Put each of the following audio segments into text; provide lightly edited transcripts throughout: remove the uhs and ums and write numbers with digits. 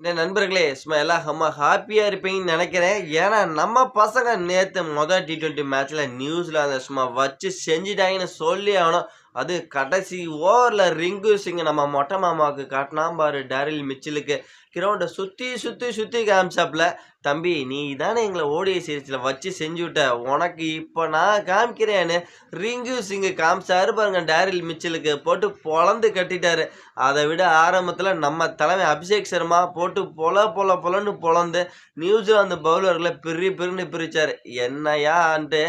நண்பர்களே சும்மா எல்லாம் ஹாப்பியா இருப்பீங்கன்னு நினைக்கிறேன். ஏன்னா நம்ம பசங்க நேத்து மொதல் T20 மேட்ச்ல நியூசிலாந்த சும்மா வச்சு செஞ்சுட்டாங்கன்னு சொல்லி ஆகணும். அது கடைசி ஓவர்ல ரிங்கு சிங் நம்ம மொட்டை மாமாவுக்கு காட்டினான் பாரு டேரில் மிச்சலுக்கு. கிரவுண்ட சுத்தி சுத்தி சுத்தி காமிச்சாப்ல. தம்பி நீ தானே எங்களை ஓடிஐ சீரிஸ்ல வச்சு செஞ்சு விட்ட. உனக்கு இப்ப நான் காமிக்கிறேன்னு ரிங்கு சிங் காமிச்சாரு பாருங்க டேரில் மிச்சலுக்கு. போட்டு பொளந்து கட்டிட்டாரு. அதை விட ஆரம்பத்துல நம்ம தலைமை அபிஷேக் சர்மா போட்டு பொலன்னு பொளந்து நியூசிலாந்து பவுலர்களை பிரின்னு பிரிச்சாரு. என்னையான்ட்டு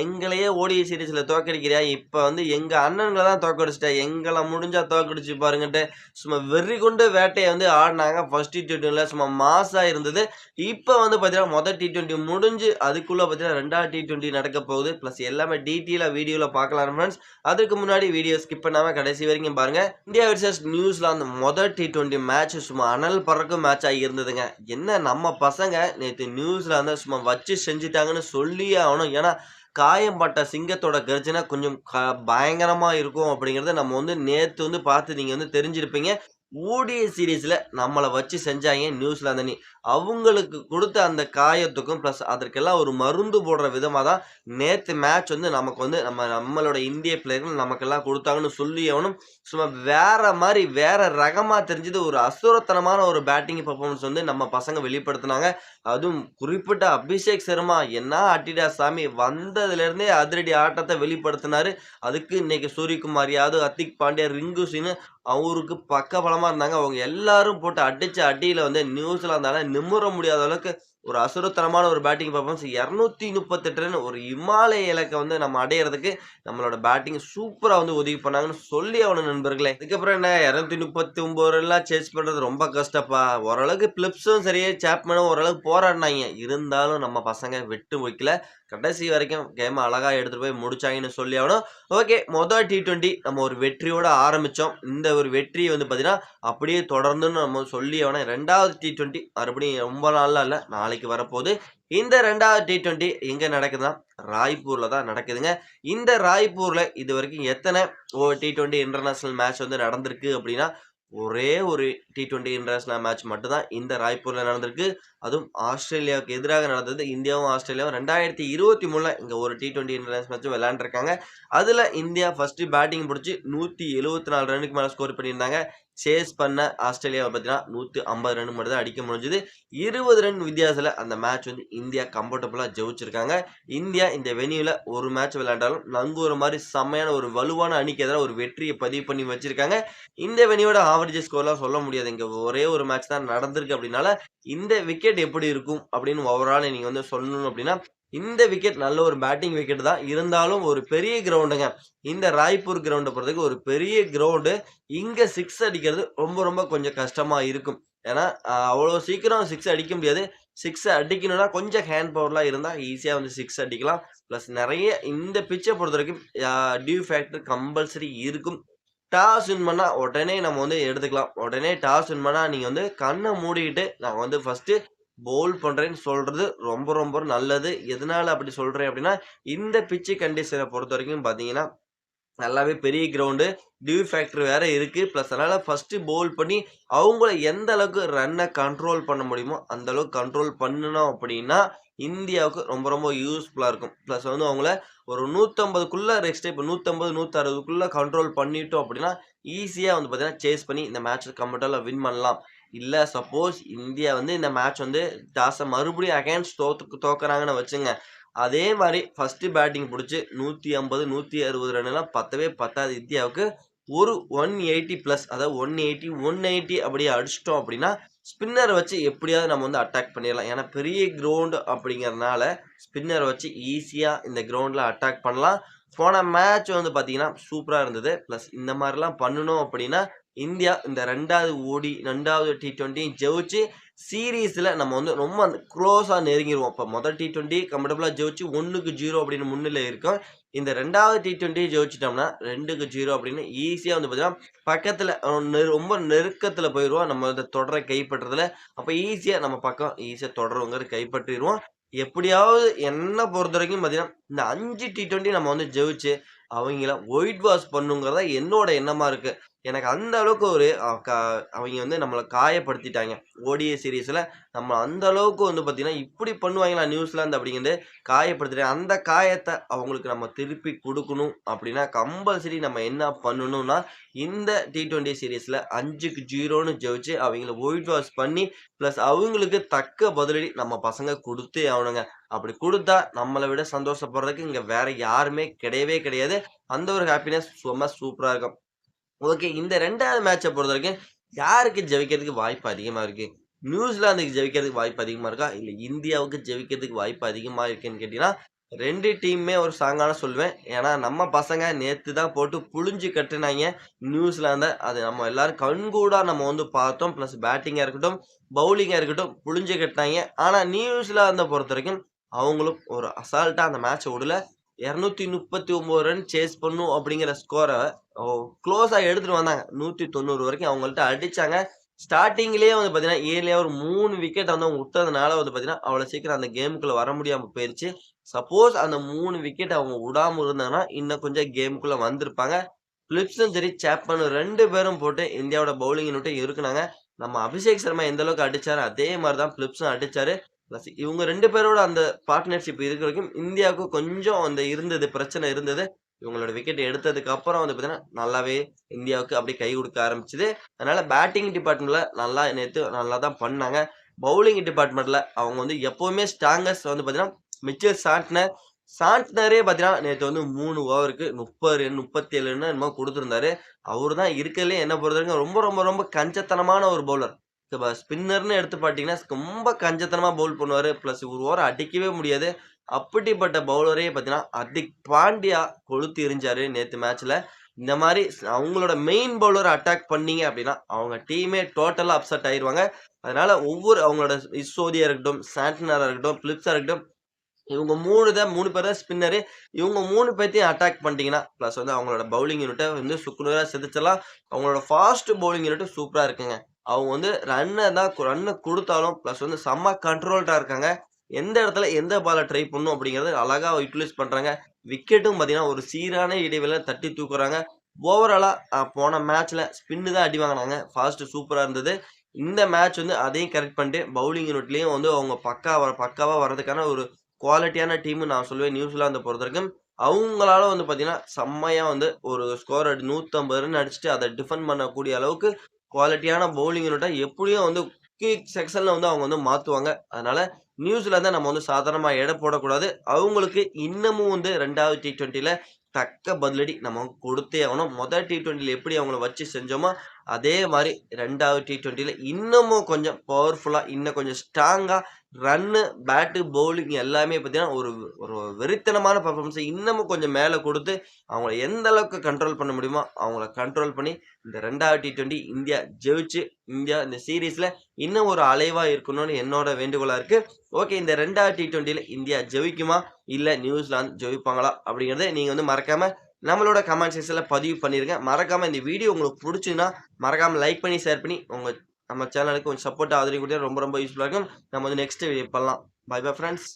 எங்களையே ஓடிஐ சீரிஸ்ல தோக்கடிக்கிறியா, இப்ப வந்து எங்க அண்ணன்களை தான் தோக்கடிச்சிட்ட, எங்களை முடிஞ்சா தோக்கடிச்சு பாருங்கன்ட்டு சும்மா வெறி கொண்டு வேட்டையை வந்து ஆடினாங்க. ஃபர்ஸ்ட் T20ல சும்மா மாசா இருந்தது. இப்ப வந்து பாத்தீங்கன்னா மொதல் T20 முடிஞ்சு அதுக்குள்ள பாத்தீங்கன்னா 2வது T20 நடக்க போகுது. பிளஸ் எல்லாமே டீட்டெயிலா வீடியோல பார்க்கலாம் ஃப்ரெண்ட்ஸ். அதுக்கு முன்னாடி வீடியோ ஸ்கிப் பண்ணாம கடைசி வரைக்கும் பாருங்க. இந்தியா வெர்சஸ் நியூசிலாந்து மொதல் T20 மேட்ச் சும்மா அனல் பறக்கும் மேட்சா இருந்ததுங்க. என்ன நம்ம பசங்க நேற்று நியூசிலாந்த சும்மா வச்சு செஞ்சுட்டாங்கன்னு சொல்லியே ஆகணும். ஏன்னா காயம்பட்ட சிங்கத்தோட கர்ஜனை கொஞ்சம் பயங்கரமா இருக்கும் அப்படிங்கறத நம்ம வந்து நேத்து வந்து பார்த்து நீங்க வந்து தெரிஞ்சிருப்பீங்க. ஓடிஐ சீரீஸ்ல நம்மளை வச்சு செஞ்சாங்க நியூசிலாந்து அணி. அவங்களுக்கு கொடுத்த அந்த காயத்துக்கும் பிளஸ் அதற்கெல்லாம் ஒரு மருந்து போடுற விதமா தான் நேத்து மேட்ச் வந்து நமக்கு வந்து நம்மளோட இந்திய பிளேயர்கள் நமக்கெல்லாம் கொடுத்தாங்கன்னு சொல்லி ஆகணும். சும்மா வேற மாதிரி வேற ரகமா தெரிஞ்சது. ஒரு அசுரத்தனமான ஒரு பேட்டிங் பெர்ஃபார்மன்ஸ் வந்து நம்ம பசங்க வெளிப்படுத்தினாங்க. அதுவும் குறிப்பிட்ட அபிஷேக் சர்மா என்ன ஆட்டிடா சாமி, வந்ததுல இருந்தே அதிரடி ஆட்டத்தை வெளிப்படுத்தினாரு. அதுக்கு இன்னைக்கு சூரியகுமார் யாதவ், ஹர்திக் பாண்டியா, ரிங்கு சிங் அவருக்கு பக்கபலமா இருந்தாங்க. அவங்க எல்லாரும் போட்டு அடிச்ச அடியில வந்து நியூசிலாந்தால நிமிர முடியாத அளவுக்கு ஒரு அசுரத்தனமான ஒரு பேட்டிங் பெர்ஃபார்மன்ஸ். 238 ரன் ஒரு இமாலய இலக்கை வந்து நம்ம அடையிறதுக்கு நம்மளோட பேட்டிங் சூப்பரா வந்து உதவி பண்ணாங்கன்னு சொல்லி ஆகணும் நண்பர்களே. அதுக்கப்புறம் என்ன 239 ரன்லாம் சேஸ் பண்றது ரொம்ப கஷ்டப்பா. ஓரளவுக்கு பிலிப்ஸும் சரியே சாப்மேனும் ஓரளவுக்கு போராடினாங்க. இருந்தாலும் நம்ம பசங்க விட்டு வைக்கல. கடைசி வரைக்கும் கேம் அழகா எடுத்துட்டு போய் முடிச்சாங்கன்னு சொல்லி ஆகணும். ஓகே, மொதல் T20 நம்ம ஒரு வெற்றியோட ஆரம்பிச்சோம். இந்த ஒரு வெற்றி வந்து பாத்தீங்கன்னா அப்படியே தொடர்ந்துன்னு நம்ம சொல்லி ஆகணும். 2வது T20 மறுபடியும் ரொம்ப நாள்லாம் இல்ல, நாளைக்கு வரப்போகுது. இந்த 2வது T20 எங்க நடக்குதுன்னா ராய்ப்பூர்ல தான் நடக்குதுங்க. இந்த ராய்ப்பூர்ல இது வரைக்கும் எத்தனை T20 இன்டர்நேஷனல் மேட்ச் வந்து நடந்திருக்கு அப்படின்னா ஒரே ஒரு T20 இன்டர்நேஷனல் மேட்ச் மட்டும் தான் இந்த ராய்ப்பூர்ல நடந்திருக்கு. அதுவும் ஆஸ்திரேலியாவுக்கு எதிராக நடந்தது. இந்தியாவும் ஆஸ்திரேலியாவும் 2023ல இங்க ஒரு T20 இன்டர்நேஷனல் மேட்ச் விளையாண்டுருக்காங்க. அதுல இந்தியா ஃபர்ஸ்ட் பேட்டிங் பிடிச்சி 174 ரன்னுக்கு மேல ஸ்கோர் பண்ணியிருந்தாங்க. சேஸ் பண்ண ஆஸ்திரேலியாவை பார்த்தீங்கன்னா 150 ரன் மட்டும் தான் அடிக்க முடிஞ்சது. 20 ரன் வித்தியாசத்துல அந்த மேட்ச் வந்து இந்தியா கம்ஃபர்டபுளா ஜெயிச்சிருக்காங்க. இந்தியா இந்த வெனியூல ஒரு மேட்ச் விளையாண்டாலும் நங்கூர மாதிரி செம்மையான ஒரு வலுவான அணிக்கு எதிராக ஒரு வெற்றியை பதிவு பண்ணி வச்சிருக்காங்க. இந்த வெனியோட ஆவரேஜ் ஸ்கோர்லாம் சொல்ல முடியாது. இங்க ஒரே ஒரு மேட்ச் தான் நடந்திருக்கு. அப்படின்னால இந்த விக்கெட் எப்படி இருக்கும் அப்படின்னு ஓவரால் நீங்க வந்து சொல்லணும் அப்படின்னா இந்த விக்கெட் நல்ல ஒரு பேட்டிங் விக்கெட் தான். இருந்தாலும் ஒரு பெரிய கிரவுண்டுங்க. இந்த ராய்ப்பூர் கிரவுண்டை பொறுத்தவரைக்கும் ஒரு பெரிய கிரவுண்டு. இங்க 6 அடிக்கிறது ரொம்ப ரொம்ப கொஞ்சம் கஷ்டமா இருக்கும். ஏன்னா அவ்வளோ சீக்கிரம் 6 அடிக்க முடியாது. 6 அடிக்கணும்னா கொஞ்சம் ஹேண்ட் பவர்லாம் இருந்தா ஈஸியா வந்து 6 அடிக்கலாம். பிளஸ் நிறைய இந்த பிச்சை பொறுத்த வரைக்கும் டியூ ஃபேக்டர் கம்பல்சரி இருக்கும். டாஸ் வின் பண்ணா உடனே நம்ம வந்து எடுத்துக்கலாம். உடனே டாஸ் வின் பண்ணா நீங்க வந்து கண்ணை மூடிக்கிட்டு நான் வந்து ஃபர்ஸ்ட் பவுல் பண்றேன்னு சொல்றது ரொம்ப ரொம்ப நல்லது. எதனால அப்படி சொல்றேன் அப்படின்னா இந்த பிட்ச் கண்டிஷனை பொறுத்த வரைக்கும் பாத்தீங்கன்னா நல்லாவே பெரிய கிரவுண்டு, டியூ ஃபேக்டர் வேற இருக்கு. பிளஸ் அதனால ஃபர்ஸ்ட் பவுல் பண்ணி அவங்கள எந்த அளவுக்கு ரன்னை கண்ட்ரோல் பண்ண முடியுமோ அந்த அளவுக்கு கண்ட்ரோல் பண்ணணும் அப்படின்னா இந்தியாவுக்கு ரொம்ப ரொம்ப யூஸ்ஃபுல்லா இருக்கும். பிளஸ் வந்து அவங்கள ஒரு 150க்குள்ள ரெஸ்ட், இப்போ 150 160க்குள்ள கண்ட்ரோல் பண்ணிட்டோம் அப்படின்னா ஈஸியா வந்து பாத்தீங்கன்னா சேஸ் பண்ணி இந்த மேட்ச் கம்ஃபர்டபுளா வின் பண்ணலாம். இல்ல சப்போஸ் இந்தியா வந்து இந்த மேட்ச் வந்து டாஸை மறுபடியும் அகைன்ஸ்ட் தோக்குறாங்கன்னு வச்சுங்க, அதே மாரி ஃபர்ஸ்ட் பேட்டிங் புடிச்சு 150, 160 ரன்லாம் பத்தவே பத்தாது இந்தியாவுக்கு. ஒரு 180 பிளஸ், அதாவது 180, 190 அப்படியே அடிச்சிட்டோம் அப்படின்னா ஸ்பின்னர் வச்சு எப்படியாவது நம்ம வந்து அட்டாக் பண்ணிடலாம். ஏன்னா பெரிய கிரவுண்ட் அப்படிங்கறதுனால ஸ்பின்னர் வச்சு ஈஸியா இந்த கிரவுண்ட்ல அட்டாக் பண்ணலாம். போன மேட்ச் வந்து பாத்தீங்கன்னா சூப்பரா இருந்தது. பிளஸ் இந்த மாதிரிலாம் பண்ணணும் அப்படின்னா இந்தியா இந்த 2வது T20 ஜெயிச்சு சீரீஸ்ல நம்ம வந்து ரொம்ப க்ளோஸா நெருங்கிருவோம். இப்ப முதல் T20 கம்ஃபர்டபுளா ஜெயிச்சு 1-0 அப்படின்னு முன்னிலை இருக்கும். இந்த 2வது T20 ஜெயிச்சிட்டோம்னா 2-0 அப்படின்னு ஈஸியா வந்து பாத்தீங்கன்னா பக்கத்துல ரொம்ப நெருக்கத்துல போயிருவோம் நம்ம இந்த தொடரை கைப்பற்றதுல. அப்ப ஈஸியா நம்ம பக்கம் ஈஸியா தொடருங்கிறது கைப்பற்றிடுவோம். எப்படியாவது என்ன பொறுத்த வரைக்கும் பாத்தீங்கன்னா இந்த 5 T20 நம்ம வந்து ஜெயிச்சு அவங்கள ஒயிட் வாஷ் பண்ணுங்கிறதா என்னோட எண்ணமா இருக்கு. எனக்கு அந்த அளவுக்கு ஒரு அவைங்க வந்து நம்மள காயப்படுத்திட்டாங்க. ஓடிஐ சீரிஸ்ல நம்ம அந்த அளவுக்கு வந்து பார்த்தீங்கன்னா, இப்படி பண்ணுவாங்களா நியூசிலாந்து அப்படிங்கிறது காயப்படுத்திட்டாங்க. அந்த காயத்த அவங்களுக்கு நம்ம திருப்பி குடுக்கணும் அப்படின்னா, கம்பல்சரி நம்ம என்ன பண்ணணும்னா, இந்த T20 சீரிஸ்ல 5க்கு 0ன்னு ஜெயிச்சு அவைங்கள ஒயிட் வாஷ் பண்ணி, பிளஸ் அவங்களுக்கு தக்க பதிலடி நம்ம பசங்க குடுத்தே ஆகணுங்க. அப்படி குடுத்தா நம்மள விட சந்தோஷப்படுறதுக்கு இங்க வேற யாருமே கிடையவே கிடையாது. அந்த ஒரு ஹேப்பினஸ் செம்ம சூப்பரா இருக்கும். ஓகே. இந்த 2வது மேட்ச பொறுத்தவரைக்கும், யாருக்கு ஜெயிக்கிறதுக்கு வாய்ப்பு அதிகமா இருக்கு? நியூசிலாந்துக்கு ஜெயிக்கிறதுக்கு வாய்ப்பு அதிகமா இருக்கா? இல்ல இந்தியாவுக்கு ஜெயிக்கிறதுக்கு வாய்ப்பு அதிகமா இருக்குன்னு கேட்டீங்கன்னா, 2 டீமுமே ஒரு ஸ்ட்ராங்கான சொல்லுவேன். ஏன்னா, நம்ம பசங்க நேத்து தான் போட்டு புழிஞ்சு கட்டுனாய்ங்க நியூசிலாந்த. அது நம்ம எல்லாரும் கண்கூடா நம்ம வந்து பார்த்தோம். பிளஸ் பேட்டிங்கா இருக்கட்டும், பவுலிங்கா இருக்கட்டும் புழிஞ்சு கட்டுனாய்ங்க. ஆனா, நியூசிலாந்த பொறுத்தவரைக்கும், அவங்களும் ஒரு அசால்ட்டா அந்த மேட்ச விடல. 239 ரன் சேஸ் பண்ணும் அப்படிங்கிற ஸ்கோர ஓ குளோஸா எடுத்துட்டு வந்தாங்க. 190 வரைக்கும் அவங்கள்ட்ட அடிச்சாங்க. ஸ்டார்ட்டிங்லேயே வந்து பார்த்தீங்கன்னா, 7லயே ஒரு 3 விக்கெட் வந்து அவங்க விட்டதுனால வந்து பார்த்தீங்கன்னா, அவ்வளோ சீக்கிரம் அந்த கேமுக்குள்ள வர முடியாம போயிருச்சு. சப்போஸ் அந்த 3 விக்கெட் அவங்க விடாம இருந்தாங்கன்னா, இன்னும் கொஞ்சம் கேமுக்குள்ள வந்திருப்பாங்க. பிலிப்ஸும் சரி, சேப்மனும் 2 பேரும் போட்டு இந்தியாவோட பவுலிங் யூனிட்ட இறுக்குனாங்க. நம்ம அபிஷேக் சர்மா எந்த அளவுக்கு அடிச்சாரோ, அதே மாரி தான் பிலிப்ஸும் அடிச்சாரு. பிளஸ் இவங்க 2 பேரோட அந்த பார்ட்னர்ஷிப் இருக்கிற வரைக்கும் இந்தியாவுக்கு கொஞ்சம் அந்த இருந்தது, பிரச்சனை இருந்தது. இவங்களோட விக்கெட் எடுத்ததுக்கு அப்புறம் வந்து பார்த்தீங்கன்னா, நல்லாவே இந்தியாவுக்கு அப்படியே கை குடுக்க ஆரம்பிச்சது. அதனால பேட்டிங் டிபார்ட்மெண்ட்ல நேத்து நல்லா தான் பண்ணாங்க. பவுலிங் டிபார்ட்மெண்ட்ல அவங்க வந்து எப்பவுமே ஸ்ட்ராங்கஸ்ட் வந்து பார்த்தீங்கன்னா, மிச்சல் சாண்ட்னர். சாண்ட்னரே பார்த்தீங்கன்னா, நேத்து வந்து 3 ஓவருக்கு 30 ரன் 37 ரன்னோ என்னமோ குடுத்திருந்தாரு. அவரு தான் இருக்கறதுலயே என்ன பொறுத்தவரைக்கும் ரொம்ப, ரொம்ப, ரொம்ப கஞ்சத்தனமான ஒரு பவுலர். இப்ப ஸ்பின்னர்ன்னு எடுத்து பார்த்தீங்கன்னா, ரொம்ப கஞ்சத்தனமா பவுல் பண்ணுவாரு. பிளஸ் ஒரு ஓவர் அடிக்கவே முடியாது. அப்படிப்பட்ட பவுலரே பார்த்தீங்கன்னா, ஹர்திக் பாண்டியா கொளுத்தி எறிஞ்சாரு நேத்து மேட்ச்ல. இந்த மாரி அவங்களோட மெயின் பவுலர அட்டாக் பண்ணீங்க அப்படின்னா, அவங்க டீமே டோட்டலா அப்செட் ஆயிருவாங்க. அதனால ஒவ்வொரு அவங்களோட சிசோடியா இருக்கட்டும், சாண்ட்னரா இருக்கட்டும், பிலிப்ஸா இருக்கட்டும், இவங்க 3 பேர் தான் ஸ்பின்னரு. இவங்க 3 பேத்தையும் அட்டாக் பண்ணிட்டீங்கன்னா, பிளஸ் வந்து அவங்களோட பவுலிங் யூனிட்ட வந்து சுக்குநூறா சிதைச்சிடலாம். அவங்களோட ஃபாஸ்ட் பவுலிங் யூனிட்டும் சூப்பரா இருக்குங்க. அவங்க வந்து ரன்ன குடுத்தாலும், பிளஸ் வந்து செம்ம கண்ட்ரோல்டா இருக்காங்க. எந்த இடத்துல எந்த பால ட்ரை பண்ணணும் அப்படிங்கிறத அழகா யுட்டிலைஸ் பண்றாங்க. விக்கெட்டும் பார்த்தீங்கன்னா, ஒரு சீரான இடைவெளியில தட்டி தூக்குறாங்க. ஓவராலா போன மேட்ச்ல ஸ்பின் தான் அடி வாங்குனாங்க. ஃபாஸ்ட் சூப்பரா இருந்தது. இந்த மேட்ச் வந்து அதையும் கரெக்ட் பண்ணிட்டு, பவுலிங் யூனிட்லயும் வந்து அவங்க பக்காவா வர்றதுக்கான ஒரு குவாலிட்டியான டீம்னு நான் சொல்லுவேன் நியூசிலாந்த பொறுத்தவரைக்கும். அவங்களால வந்து பார்த்தீங்கன்னா, செம்மையா வந்து ஒரு ஸ்கோர் 150 ரன் அடிச்சுட்டு அத டிஃபெண்ட் பண்ணக்கூடிய அளவுக்கு குவாலிட்டியான பவுலிங் யூனிட்டா எப்படியும் வந்து குயிக் செக்ஷன்ல வந்து அவங்க வந்து மாத்துவாங்க. அதனால நியூசிலாந்த நம்ம வந்து சாதாரணமா எடை போடக்கூடாது. அவங்களுக்கு இன்னமும் வந்து 2வது T20ல தக்க பதிலடி நம்ம கொடுத்தே ஆகணும். முதல் T20ல எப்படி அவங்கள வச்சு செஞ்சோமோ, அதே மாரி 2வது T20ல இன்னமும் கொஞ்சம் பவர்ஃபுல்லா, இன்னும் கொஞ்சம் ஸ்ட்ராங்கா ரன்னு, பேட்டு, பவுலிங் எல்லாமே பார்த்தீங்கன்னா, ஒரு ஒரு வெறித்தனமான பெர்ஃபார்மன்ஸ இன்னமும் கொஞ்சம் மேல குடுத்து, அவங்கள எந்த அளவுக்கு கண்ட்ரோல் பண்ண முடியுமோ, அவங்கள கண்ட்ரோல் பண்ணி, இந்த 2வது T20 இந்தியா ஜெயிச்சு, இந்தியா இந்த சீரிஸ்ல இன்னும் ஒரு அலைவா இருக்கணும்னு என்னோட வேண்டுகோளா இருக்கு. ஓகே. இந்த 2வது T20ல இந்தியா ஜெயிக்குமா? இல்ல நியூசிலாந்து ஜெயிப்பாங்களா? அப்படிங்கிறத நீங்க வந்து மறக்காம நம்மளோட கமெண்ட் செக்ஷன்ல பதிவு பண்ணிருங்க. மறக்காம இந்த வீடியோ உங்களுக்கு புடிச்சுதுன்னா, மறக்காம லைக் பண்ணி, ஷேர் பண்ணி, நம்ம சேனலுக்கு கொஞ்சம் சப்போர்ட் ஆதரவு குடுத்தா ரொம்ப ரொம்ப யூஸ்ஃபுல்லா இருக்கும். நம்ம வந்து நெக்ஸ்ட் வீடியோ பண்ணலாம். Bye bye friends.